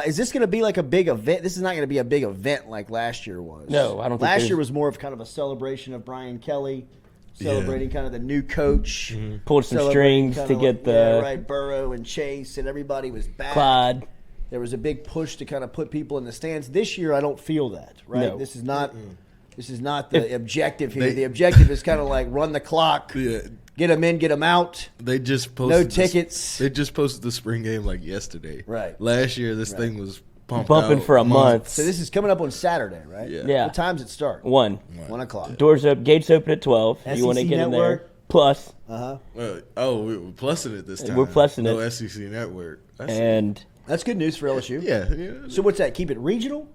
Is this going to be like a big event? This is not going to be a big event like last year was. No, I don't think last year was more of kind of a celebration of Brian Kelly, celebrating kind of the new coach. Pulled some strings to get Burrow and Chase, and everybody was back. Clyde. There was a big push to kind of put people in the stands. This year, I don't feel that. Right? No. This is not. This is not the objective here. The objective is kind of like run the clock. Yeah. Get them in, get them out. They just posted no tickets. They just posted the spring game like yesterday. Right. Last year, this thing was bumping for a month. So this is coming up on Saturday, right? Yeah. What time's it start? 1 o'clock. Doors up. Gates open at 12. You want to get in there? Plus. We're plussing it this time. We're plussing it. No SEC network. That's good news for LSU. Yeah. So what's that? Keep it regional?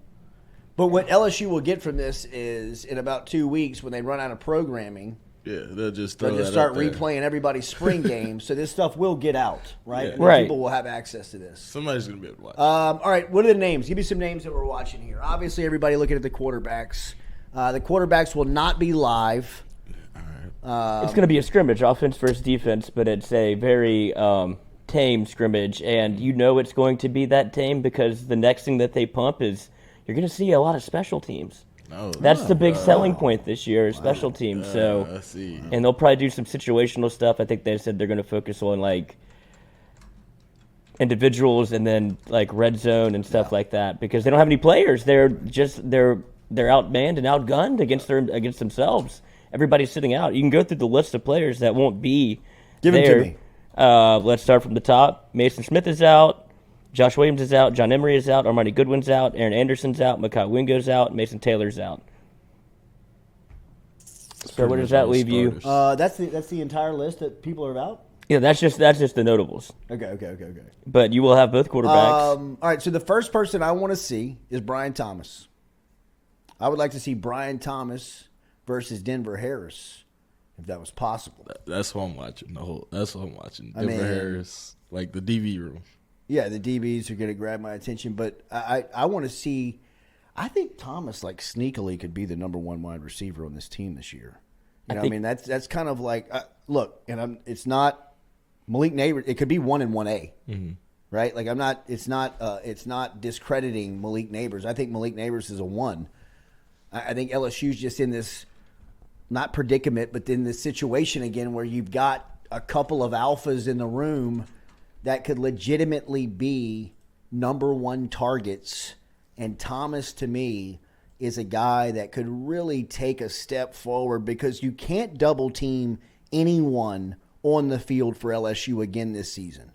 But what LSU will get from this is in about 2 weeks when they run out of programming. Yeah, they'll just start replaying everybody's spring games. So this stuff will get out, right? Yeah. And right. People will have access to this. Somebody's going to be able to watch. All right, what are the names? Give me some names that we're watching here. Obviously, everybody looking at the quarterbacks. The quarterbacks will not be live. It's going to be a scrimmage, offense versus defense, but it's a very tame scrimmage, and you know it's going to be that tame because the next thing that they pump is you're going to see a lot of special teams. That's the big selling point this year, special teams. So, I see. And they'll probably do some situational stuff. I think they said they're going to focus on like individuals and then like red zone and stuff like that because they don't have any players. They're outmanned and outgunned against themselves. Everybody's sitting out. You can go through the list of players that won't be Give there. it to me. Let's start from the top. Mason Smith is out. Josh Williams is out. John Emery is out. Armani Goodwin's out. Aaron Anderson's out. Makai Wingo's out. Mason Taylor's out. So where does that leave you? That's the entire list that people are out? Yeah, that's just the notables. Okay. But you will have both quarterbacks. All right, so the first person I want to see is Brian Thomas. I would like to see Brian Thomas versus Denver Harris, if that was possible. That's what I'm watching. That's what I'm watching. Denver Harris, like the DV room. Yeah, the DBs are going to grab my attention, but I want to see. I think Thomas like sneakily could be the number one wide receiver on this team this year. I mean that's kind of like look, and it's not Malik Neighbors. It could be 1 and 1A, right? Like it's not discrediting Malik Neighbors. I think Malik Neighbors is a 1. I think LSU's just in this not predicament, but in this situation again where you've got a couple of alphas in the room that could legitimately be number one targets. And Thomas, to me, is a guy that could really take a step forward because you can't double team anyone on the field for LSU again this season.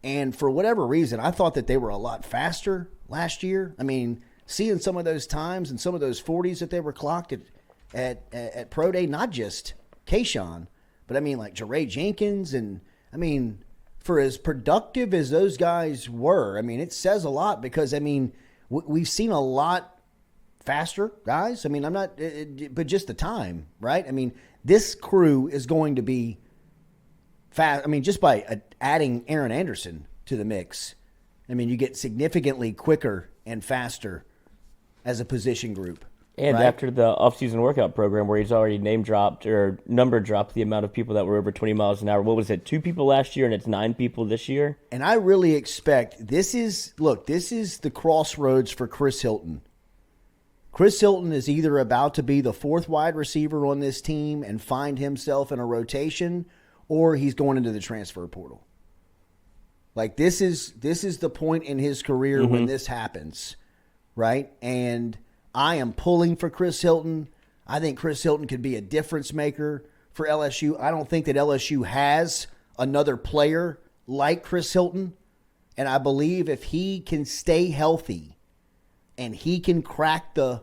And for whatever reason, I thought that they were a lot faster last year. I mean, seeing some of those times and some of those 40s that they were clocked at Pro Day, not just Kayshawn, but I mean like Jeray Jenkins and I mean – for as productive as those guys were, I mean, it says a lot because, I mean, we've seen a lot faster guys. I mean, I'm not, but just the time, right? I mean, this crew is going to be fast. I mean, just by adding Aaron Anderson to the mix, I mean, you get significantly quicker and faster as a position group. And right? after the offseason workout program where he's already number dropped the amount of people that were over 20 miles an hour. What was it, 2 people last year and it's 9 people this year? And I really expect this is the crossroads for Chris Hilton. Chris Hilton is either about to be the 4th wide receiver on this team and find himself in a rotation, or he's going into the transfer portal. Like this is the point in his career when this happens, right? And I am pulling for Chris Hilton. I think Chris Hilton could be a difference maker for LSU. I don't think that LSU has another player like Chris Hilton. And I believe if he can stay healthy and he can crack the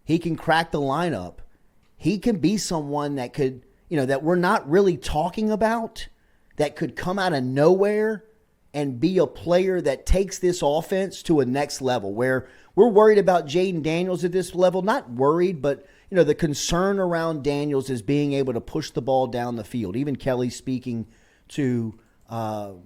lineup, he can be someone that could, that we're not really talking about, that could come out of nowhere and be a player that takes this offense to a next level where we're worried about Jaden Daniels at this level. Not worried, but the concern around Daniels is being able to push the ball down the field. Even Kelly speaking to the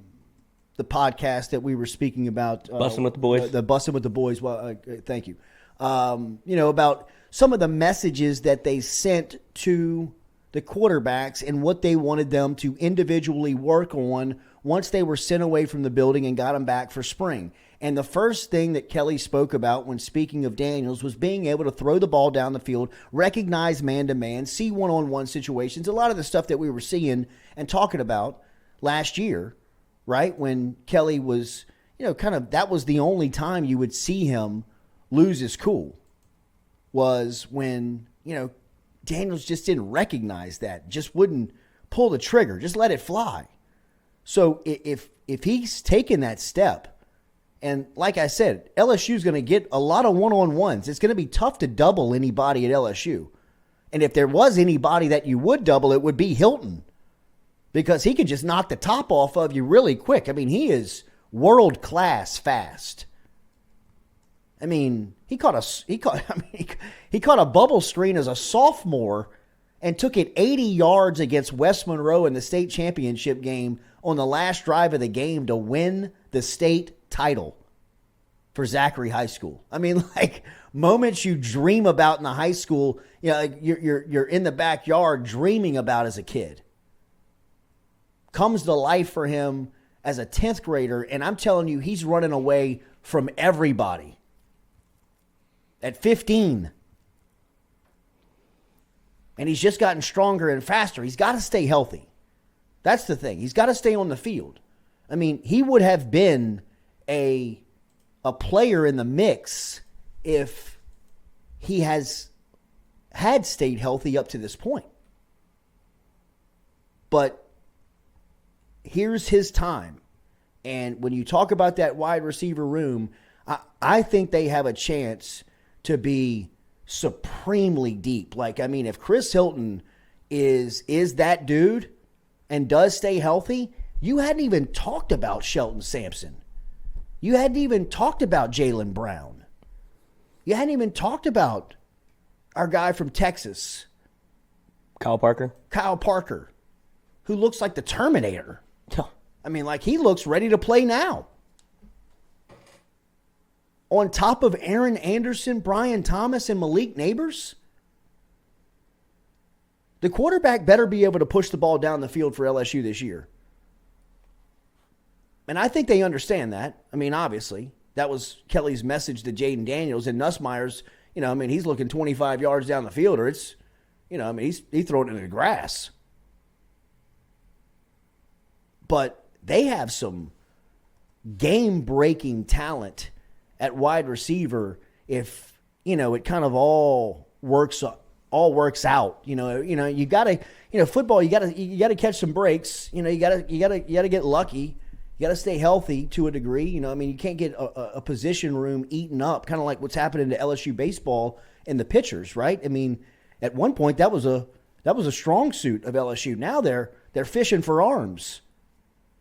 podcast that we were speaking about. Bussin' with the Boys. The Bussin' with the Boys. Well, thank you. About some of the messages that they sent to the quarterbacks and what they wanted them to individually work on once they were sent away from the building and got them back for spring. And the first thing that Kelly spoke about when speaking of Daniels was being able to throw the ball down the field, recognize man-to-man, see one-on-one situations, a lot of the stuff that we were seeing and talking about last year, right? When Kelly was, that was the only time you would see him lose his cool, was when, Daniels just didn't recognize that, just wouldn't pull the trigger, just let it fly. So if he's taken that step, and like I said, LSU is going to get a lot of one-on-ones. It's going to be tough to double anybody at LSU. And if there was anybody that you would double, it would be Hilton, because he could just knock the top off of you really quick. I mean, he is world-class fast. I mean, he caught a bubble screen as a sophomore and took it 80 yards against West Monroe in the state championship game on the last drive of the game to win the state title for Zachary High School. I mean, moments you dream about in the high school, you're in the backyard dreaming about as a kid, comes to life for him as a 10th grader, and I'm telling you, he's running away from everybody at 15. And he's just gotten stronger and faster. He's got to stay healthy. That's the thing. He's got to stay on the field. I mean, he would have been a player in the mix if he had stayed healthy up to this point. But here's his time. And when you talk about that wide receiver room, I think they have a chance to be supremely deep. If Chris Hilton is that dude and does stay healthy, you hadn't even talked about Shelton Sampson. You hadn't even talked about Jaylen Brown. You hadn't even talked about our guy from Texas, Kyle Parker, who looks like the Terminator. I mean, he looks ready to play now. On top of Aaron Anderson, Brian Thomas, and Malik Neighbors, the quarterback better be able to push the ball down the field for LSU this year. And I think they understand that. I mean, obviously, that was Kelly's message to Jaden Daniels, and Nussmeier's, he's looking 25 yards down the field, or it's, he's throwing it in the grass. But they have some game-breaking talent at wide receiver if, it kind of all works out. You got to, football, you got to catch some breaks. You got to get lucky. You got to stay healthy to a degree. You can't get a position room eaten up, kind of like what's happening to LSU baseball and the pitchers, right? I mean, at one point that was a strong suit of LSU. Now they're fishing for arms.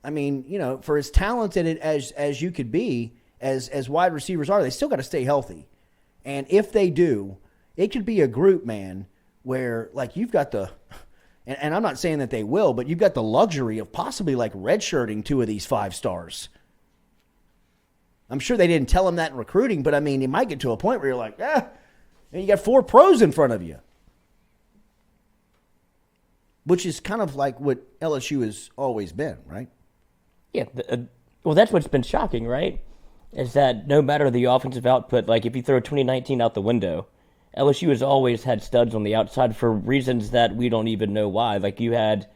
I mean, for as talented as you could be, as wide receivers are, they still got to stay healthy. And if they do, it could be a group, man, where you've got the, and I'm not saying that they will, but you've got the luxury of possibly redshirting 2 of these 5 stars. I'm sure they didn't tell him that in recruiting, but I mean, you might get to a point where you're like, you got 4 pros in front of you. Which is kind of like what LSU has always been, right? Yeah. Well, that's what's been shocking, right? Is that no matter the offensive output, if you throw 2019 out the window, LSU has always had studs on the outside for reasons that we don't even know why. You had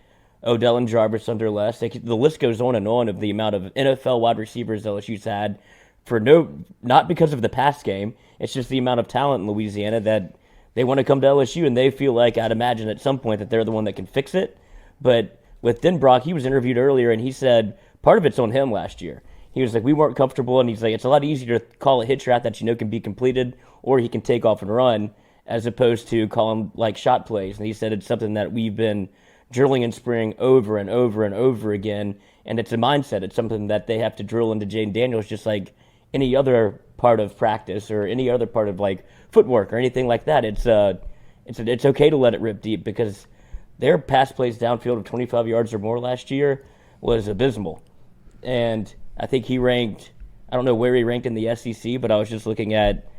Odell and Jarvis under Les. The list goes on and on of the amount of NFL wide receivers LSU's had not because of the pass game. It's just the amount of talent in Louisiana that they want to come to LSU, and they feel like, I'd imagine at some point, that they're the one that can fix it. But with Denbrock, he was interviewed earlier, and he said part of it's on him last year. He was like, we weren't comfortable, and he's like, it's a lot easier to call a hitch route that can be completed, or he can take off and run, as opposed to calling shot plays. And he said it's something that we've been drilling in spring over and over and over again, and it's a mindset. It's something that they have to drill into Jaden Daniels, just like any other part of practice or any other part of footwork or anything like that. It's okay to let it rip deep, because their pass plays downfield of 25 yards or more last year was abysmal. And I think he ranked, I don't know where he ranked in the SEC, but I was just looking at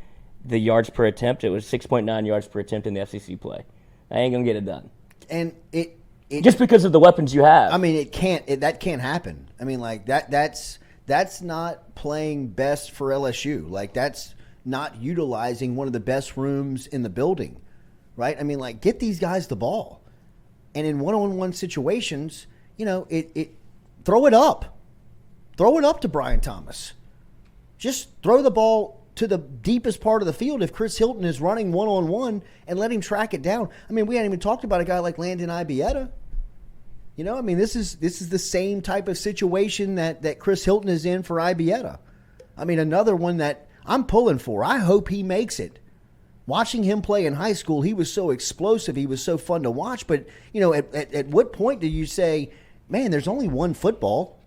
the yards per attempt. It was 6.9 yards per attempt in the SEC play. I ain't going to get it done. And it just because of the weapons you have. I mean, that can't happen. I mean, that's that's not playing best for LSU. Like, that's not utilizing one of the best rooms in the building, right? I mean, like, get these guys the ball. And in one-on-one situations, you know, it throw it up. Throw it up to Brian Thomas. Just throw the ball to the deepest part of the field if Chris Hilton is running one-on-one and let him track it down. I mean, we hadn't even talked about a guy like Landon Ibieta. You know, I mean, this is the same type of situation that Chris Hilton is in for Ibieta. I mean, another one that I'm pulling for. I hope he makes it. Watching him play in high school, he was so explosive. He was so fun to watch. But, you know, at what point do you say, man, there's only one football,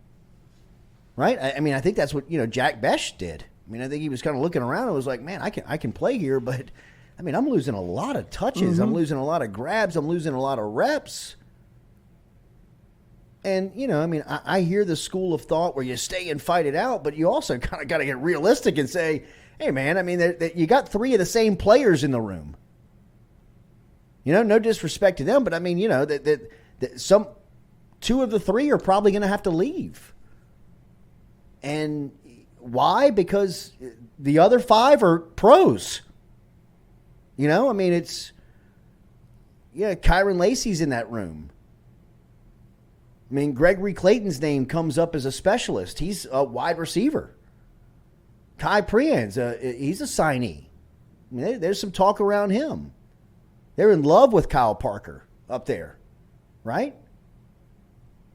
right? I mean, I think that's what, you know, Jack Besh did. I mean, I think he was kind of looking around and was like, man, I can play here, but, I mean, I'm losing a lot of touches. I'm losing a lot of grabs. I'm losing a lot of reps. And, you know, I mean, I hear the school of thought where you stay and fight it out, but you also kind of got to get realistic and say, hey, man, I mean, you got three of the same players in the room. You know, no disrespect to them, but I mean, you know, that two of the three are probably going to have to leave. And why? Because the other five are pros. You know, I mean, Kyron Lacey's in that room. I mean, Gregory Clayton's name comes up as a specialist. He's a wide receiver. Kai Prian's he's a signee. I mean, there's some talk around him. They're in love with Kyle Parker up there, right?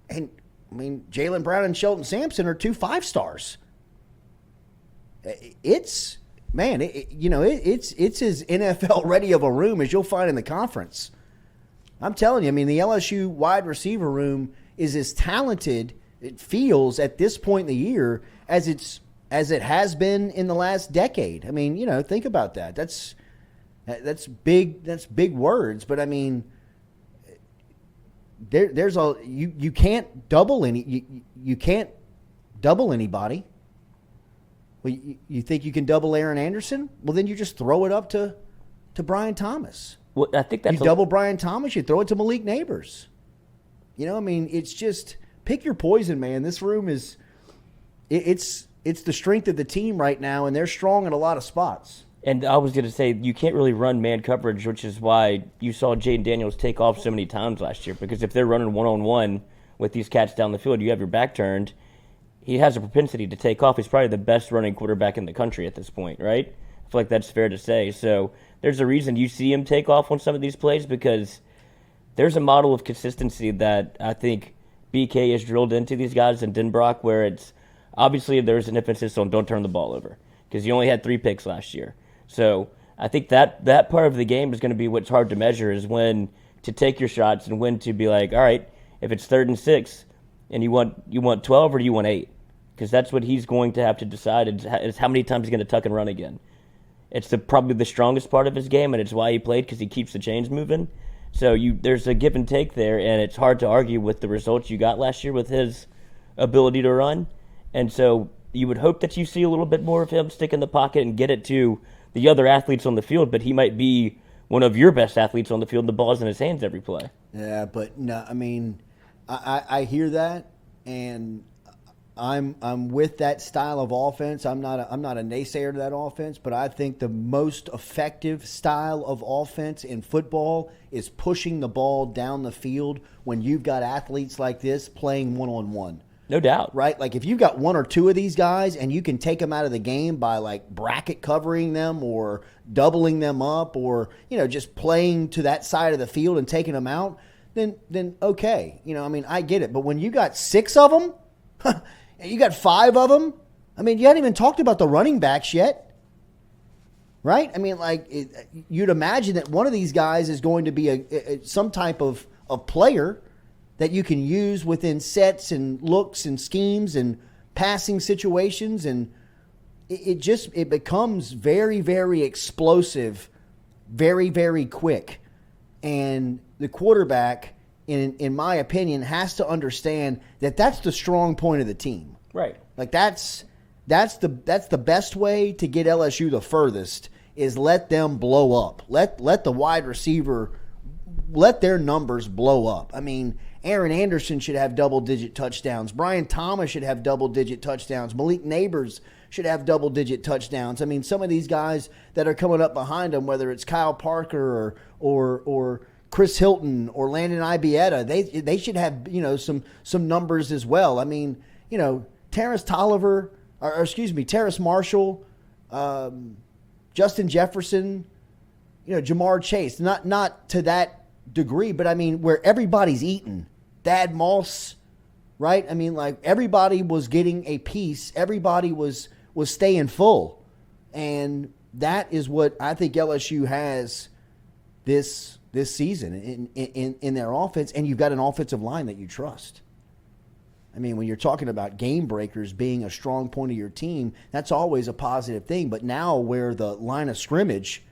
And, I mean, Jaylen Brown and Shelton Sampson are 2 5-stars. It's as NFL ready of a room as you'll find in the conference. I'm telling you, I mean, the LSU wide receiver room is as talented, it feels, at this point in the year as it has been in the last decade. I mean, you know, think about that. That's big words, but I mean, you can't double you can't double anybody. Well, you think you can double Aaron Anderson? Well, then you just throw it up to Brian Thomas. Well, I think that's double Brian Thomas, you throw it to Malik Neighbors. You know, I mean, it's just pick your poison, man. This room is it's the strength of the team right now, and they're strong in a lot of spots. And I was going to say, you can't really run man coverage, which is why you saw Jaden Daniels take off so many times last year. Because if they're running one-on-one with these cats down the field, you have your back turned, he has a propensity to take off. He's probably the best running quarterback in the country at this point, right? I feel like that's fair to say. So there's a reason you see him take off on some of these plays, because there's a model of consistency that I think BK has drilled into these guys in Denbrock, where it's obviously there's an emphasis on don't turn the ball over, because you only had 3 picks last year. So I think that part of the game is going to be what's hard to measure, is when to take your shots and when to be like, all right, if it's 3rd and 6 and you want 12 or do you want 8? Because that's what he's going to have to decide is how many times he's going to tuck and run again. It's probably the strongest part of his game, and it's why he played, because he keeps the chains moving. So there's a give and take there, and it's hard to argue with the results you got last year with his ability to run. And so you would hope that you see a little bit more of him stick in the pocket and get it to the other athletes on the field, but he might be one of your best athletes on the field. The ball's in his hands every play. Yeah, but no, I mean, I hear that, and I'm with that style of offense. I'm not a naysayer to that offense, but I think the most effective style of offense in football is pushing the ball down the field when you've got athletes like this playing one-on-one. No doubt. Right? Like, if you've got 1 or 2 of these guys and you can take them out of the game by, like, bracket covering them or doubling them up or, you know, just playing to that side of the field and taking them out, then okay. You know, I mean, I get it. But when you got 6 of them, and you got 5 of them, I mean, you hadn't even talked about the running backs yet. Right? I mean, like, you'd imagine that one of these guys is going to be some type of player that you can use within sets and looks and schemes and passing situations, and it becomes very, very explosive, very, very quick. And the quarterback, in my opinion, has to understand that that's the strong point of the team. Right. Like, that's the best way to get LSU the furthest, is let them blow up. Let the wide receiver, let their numbers blow up. I mean, Aaron Anderson should have double-digit touchdowns. Brian Thomas should have double-digit touchdowns. Malik Neighbors should have double-digit touchdowns. I mean, some of these guys that are coming up behind them, whether it's Kyle Parker or Chris Hilton or Landon Ibieta, they should have, you know, some numbers as well. I mean, you know, Terrace Marshall, Justin Jefferson, you know, Jamar Chase. Not to that degree, but I mean, where everybody's eating. Thad Moss, right? I mean, like, everybody was getting a piece. Everybody was staying full. And that is what I think LSU has this season in their offense. And you've got an offensive line that you trust. I mean, when you're talking about game breakers being a strong point of your team, that's always a positive thing. But now where the line of scrimmage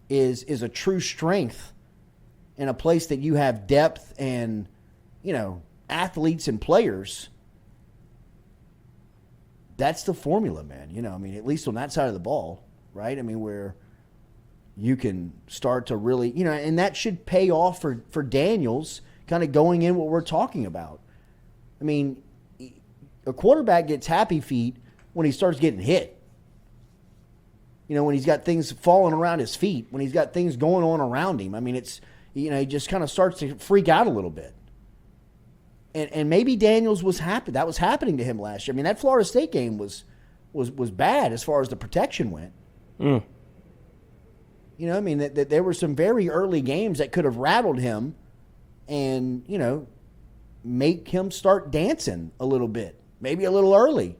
is a true strength in a place that you have depth and, you know, athletes and players, that's the formula, man. You know, I mean, at least on that side of the ball, right? I mean, where you can start to really, you know, and that should pay off for Daniels kind of going in what we're talking about. I mean, a quarterback gets happy feet when he starts getting hit. You know, when he's got things falling around his feet, when he's got things going on around him. I mean, it's, you know, he just kind of starts to freak out a little bit. And maybe Daniels was happy. That was happening to him last year. I mean, that Florida State game was bad as far as the protection went. You know, I mean, that there were some very early games that could have rattled him and, you know, make him start dancing a little bit, maybe a little early.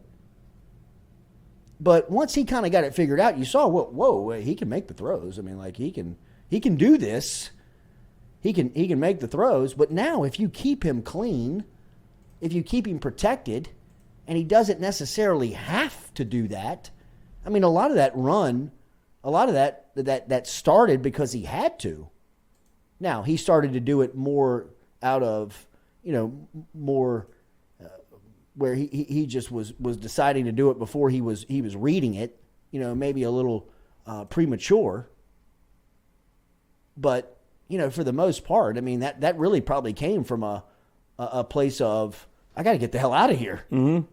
But once he kind of got it figured out, you saw, whoa, he can make the throws. I mean, like, he can do this. He can make the throws. But now if you keep him clean, if you keep him protected, and he doesn't necessarily have to do that. I mean, a lot of that run, a lot of that started because he had to. Now, he started to do it more out of, you know, more where he just was deciding to do it before he was reading it, you know, maybe a little premature. But, you know, for the most part, I mean, that really probably came from a place of, I got to get the hell out of here. Mm-hmm.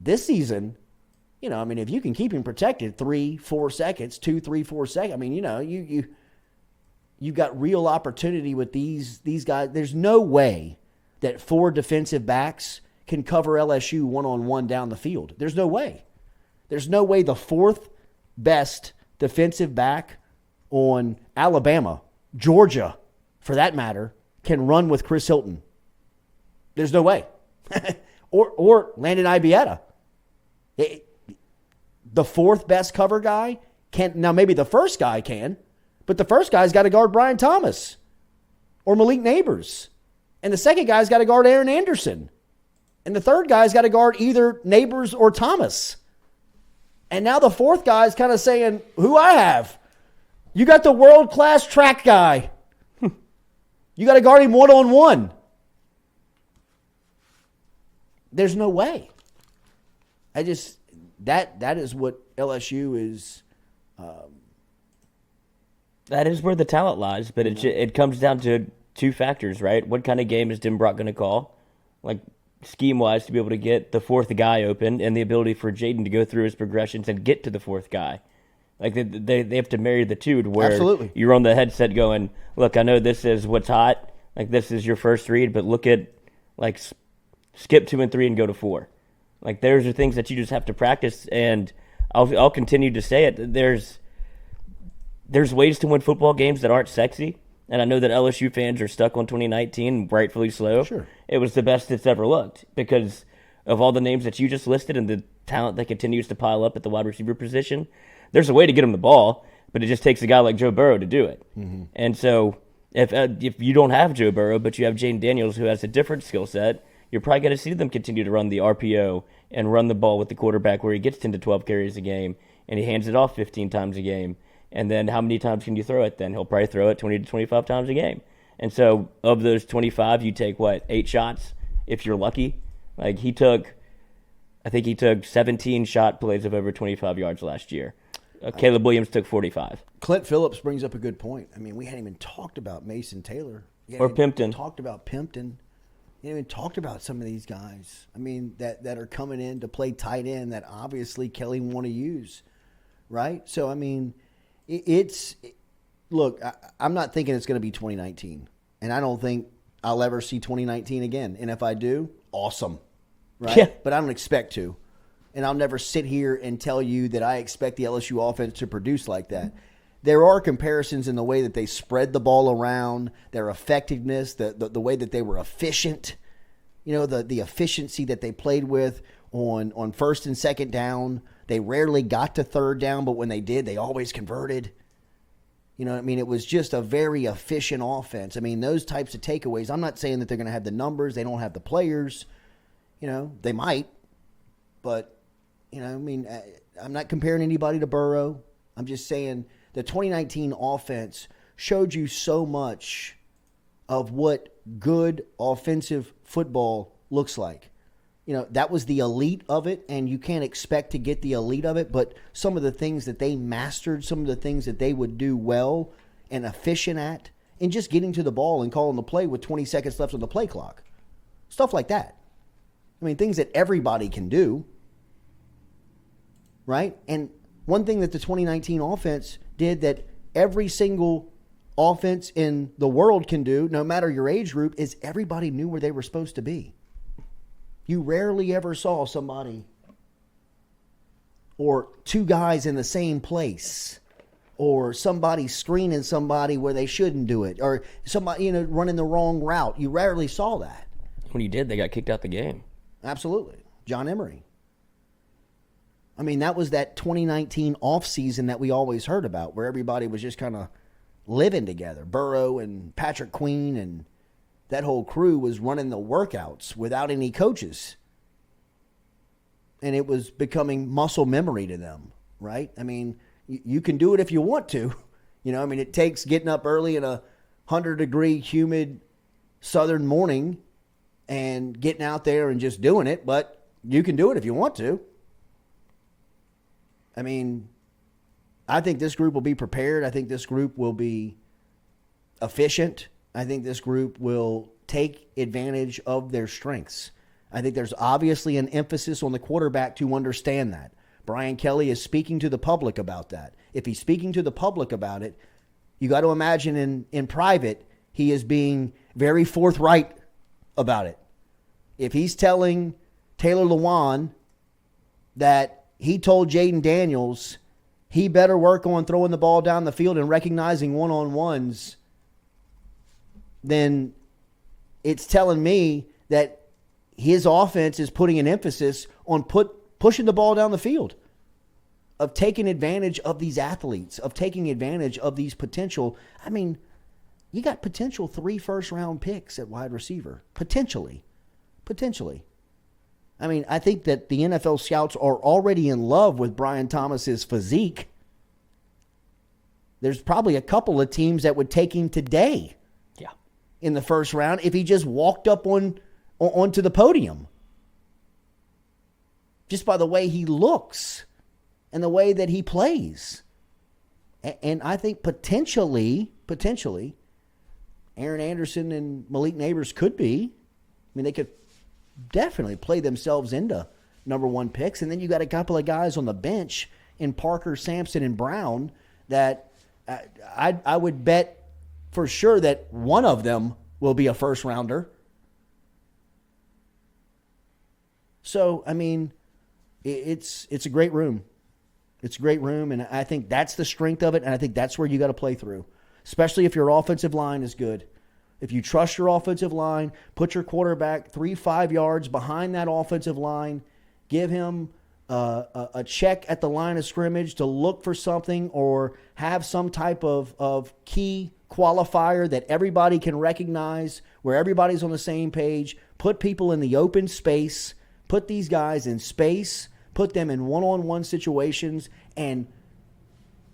This season, you know, I mean, if you can keep him protected 3-4 seconds, 2-3-4 seconds, I mean, you know, you've got real opportunity with these guys. There's no way that 4 defensive backs can cover LSU one-on-one down the field. There's no way. There's no way the 4th best defensive back on Alabama, Georgia, for that matter, can run with Chris Hilton. There's no way. or Landon Ibieta. The 4th best cover guy can't. Now, maybe the first guy can, but the first guy's got to guard Brian Thomas or Malik Neighbors. And the second guy's got to guard Aaron Anderson. And the third guy's got to guard either Neighbors or Thomas. And now the 4th guy's kind of saying, who I have? You got the world-class track guy. You got to guard him one-on-one. There's no way. That is what LSU is. That is where the talent lies, but it comes down to 2 factors, right? What kind of game is Dim Brock going to call? Like, scheme-wise, to be able to get the 4th guy open and the ability for Jaden to go through his progressions and get to the 4th guy. Like, they have to marry the two to where Absolutely. You're on the headset going, look, I know this is what's hot. Like, this is your first read, but look at, like, skip 2 and 3 and go to 4. Like, those are things that you just have to practice, and I'll continue to say it. There's ways to win football games that aren't sexy, and I know that LSU fans are stuck on 2019, rightfully so. Sure. It was the best it's ever looked because of all the names that you just listed and the talent that continues to pile up at the wide receiver position. There's a way to get him the ball, but it just takes a guy like Joe Burrow to do it. Mm-hmm. And so if you don't have Joe Burrow, but you have Jaden Daniels who has a different skill set, you're probably going to see them continue to run the RPO and run the ball with the quarterback where he gets 10 to 12 carries a game and he hands it off 15 times a game. And then how many times can you throw it then? He'll probably throw it 20 to 25 times a game. And so of those 25, you take, 8 shots if you're lucky? Like I think he took 17 shot plays of over 25 yards last year. Caleb Williams took 45. Clint Phillips brings up a good point. I mean, we hadn't even talked about Mason Taylor. Or Pimpton. Talked about Pimpton. You haven't even talked about some of these guys. I mean, that are coming in to play tight end that obviously Kelly want to use, right? So, I mean, look, I'm not thinking it's going to be 2019. And I don't think I'll ever see 2019 again. And if I do, awesome, right? Yeah. But I don't expect to. And I'll never sit here and tell you that I expect the LSU offense to produce like that. There are comparisons in the way that they spread the ball around, their effectiveness, the way that they were efficient, the efficiency that they played with on first and second down. They rarely got to third down, but when they did, they always converted. You know what I mean? It was just a very efficient offense. I mean, those types of takeaways, I'm not saying that they're going to have the numbers. They don't have the players. They might. But, I mean, I'm not comparing anybody to Burrow. I'm just saying the 2019 offense showed you so much of what good offensive football looks like. That was the elite of it, and you can't expect to get the elite of it, but some of the things that they mastered, some of the things that they would do well and efficient at, and just getting to the ball and calling the play with 20 seconds left on the play clock. Stuff like that. I mean, things that everybody can do, right? And one thing that the 2019 offense did that every single offense in the world can do, no matter your age group, is everybody knew where they were supposed to be. You rarely ever saw somebody or two guys in the same place or somebody screening somebody where they shouldn't do it or somebody running the wrong route. You rarely saw that. When you did, they got kicked out the game. Absolutely. John Emery. I mean, that was that 2019 offseason that we always heard about where everybody was just kind of living together. Burrow and Patrick Queen and that whole crew was running the workouts without any coaches. And it was becoming muscle memory to them, right? I mean, you can do it if you want to. It takes getting up early in a 100-degree humid southern morning and getting out there and just doing it, but you can do it if you want to. I mean, I think this group will be prepared. I think this group will be efficient. I think this group will take advantage of their strengths. I think there's obviously an emphasis on the quarterback to understand that. Brian Kelly is speaking to the public about that. If he's speaking to the public about it, you got to imagine in private, he is being very forthright about it. If he's telling Taylor Lewan that he told Jaden Daniels he better work on throwing the ball down the field and recognizing one-on-ones, then it's telling me that his offense is putting an emphasis on pushing the ball down the field, of taking advantage of these athletes, of taking advantage of these potential. I mean, you got potential 3 first-round picks at wide receiver, potentially. I mean, I think that the NFL scouts are already in love with Brian Thomas's physique. There's probably a couple of teams that would take him today. Yeah. In the first round if he just walked up onto the podium. Just by the way he looks and the way that he plays. And I think potentially, Aaron Anderson and Malik Neighbors could be. I mean, they could definitely play themselves into number 1 picks. And then you got a couple of guys on the bench in Parker, Sampson, and Brown that I would bet for sure that one of them will be a first rounder. So, I mean, it's a great room. It's a great room, and I think that's the strength of it, and I think that's where you got to play through, especially if your offensive line is good. If you trust your offensive line, put your quarterback 3-5 yards behind that offensive line, give him a check at the line of scrimmage to look for something or have some type of key qualifier that everybody can recognize, where everybody's on the same page, put people in the open space, put these guys in space, put them in one-on-one situations, and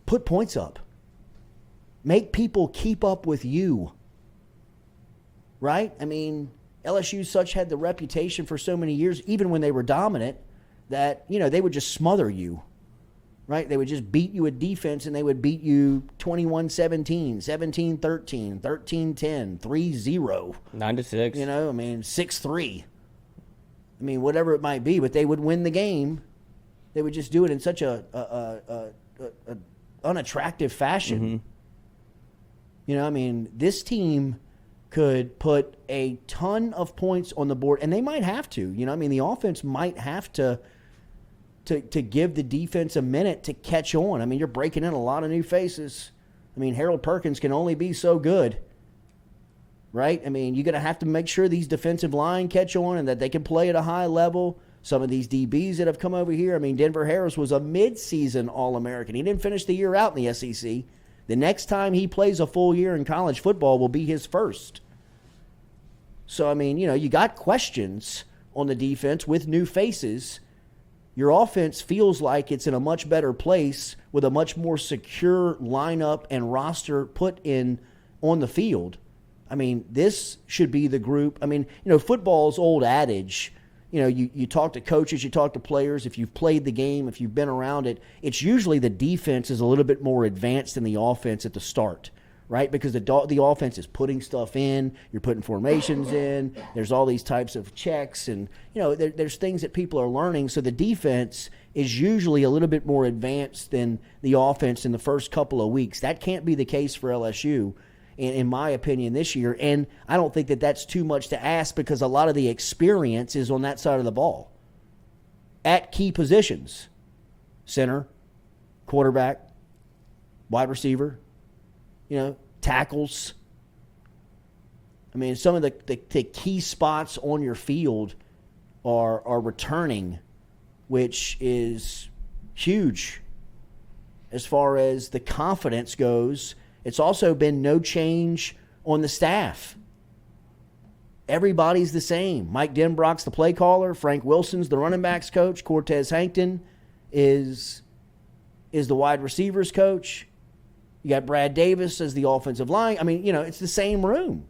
put points up. Make people keep up with you. Right? I mean, LSU had the reputation for so many years, even when they were dominant, that, they would just smother you. right? They would just beat you with defense, and they would beat you 21-17, 17-13, 13-10, 3-0. 9-6. You know, I mean, 6-3. I mean, whatever it might be, but they would win the game. They would just do it in such a unattractive fashion. Mm-hmm. You know, I mean, this team could put a ton of points on the board, and they might have to. You know, I mean, the offense might have to give the defense a minute to catch on. I mean, you're breaking in a lot of new faces. I mean, Harold Perkins can only be so good, right? I mean, you're going to have to make sure these defensive line catch on and that they can play at a high level. Some of these DBs that have come over here, I mean, Denver Harris was a midseason All-American. He didn't finish the year out in the SEC. The next time he plays a full year in college football will be his first. So, I mean, you know, you got questions on the defense with new faces. Your offense feels like it's in a much better place with a much more secure lineup and roster put in on the field. I mean, this should be the group. I mean, you know, football's old adage. You know, you talk to coaches, you talk to players. If you've played the game, if you've been around it, it's usually the defense is a little bit more advanced than the offense at the start, right? Because the offense is putting stuff in, you're putting formations in, there's all these types of checks, and, you know, there's things that people are learning. So the defense is usually a little bit more advanced than the offense in the first couple of weeks. That can't be the case for LSU. In my opinion, this year. And I don't think that that's too much to ask because a lot of the experience is on that side of the ball at key positions. Center, quarterback, wide receiver, you know, tackles. I mean, some of the key spots on your field are returning, which is huge as far as the confidence goes. It's also been no change on the staff. Everybody's the same. Mike Denbrock's the play caller. Frank Wilson's the running backs coach. Cortez Hankton is the wide receivers coach. You got Brad Davis as the offensive line. I mean, you know, it's the same room.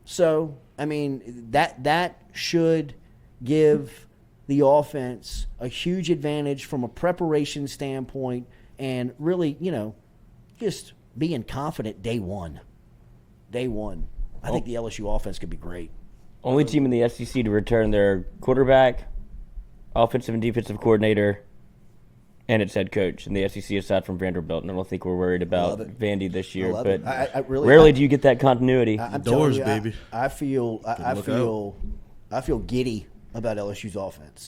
So, I mean, that should give the offense a huge advantage from a preparation standpoint and really, you know, just being confident day one. I think the LSU offense could be great. Only team in the SEC to return their quarterback, offensive and defensive coordinator, and its head coach in the SEC aside from Vanderbilt. And I don't think we're worried about Vandy this year. But rarely do you get that continuity. I'm Doors, you, baby. I feel giddy about LSU's offense.